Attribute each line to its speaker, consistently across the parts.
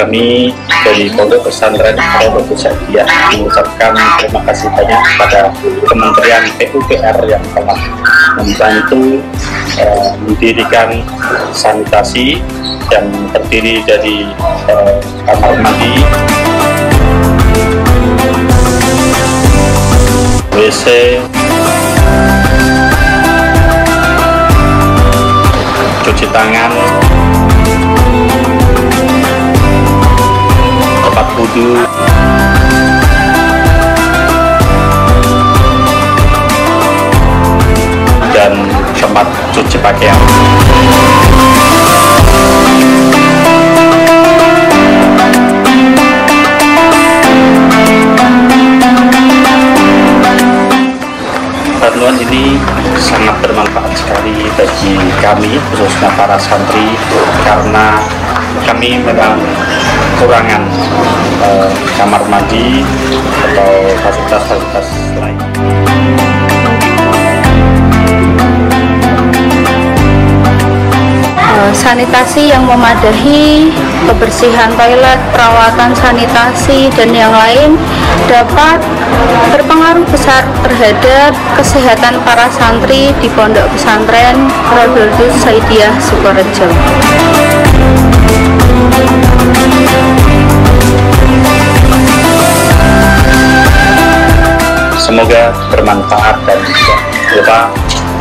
Speaker 1: Kami dari Pondok Pesantren Rodotus Saidiyah mengucapkan terima kasih banyak kepada Kementerian PUPR yang telah membantu mendirikan sanitasi yang terdiri dari kamar mandi, WC, cuci tangan, tempat wudhu, dan tempat cuci pakaian. Bantuan ini sangat bermanfaat sekali bagi kami, khususnya para santri, karena kami memang kekurangan kamar mandi atau fasilitas-fasilitas lain.
Speaker 2: Sanitasi yang memadai, kebersihan toilet, perawatan sanitasi, dan yang lain dapat berpengaruh besar terhadap kesehatan para santri di Pondok Pesantren Rodotus Saidiyah Sukorejo.
Speaker 1: Semoga bermanfaat dan lupa.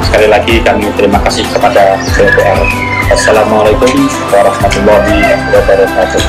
Speaker 1: Sekali lagi kami terima kasih kepada PUPR. Assalamualaikum warahmatullahi wabarakatuh.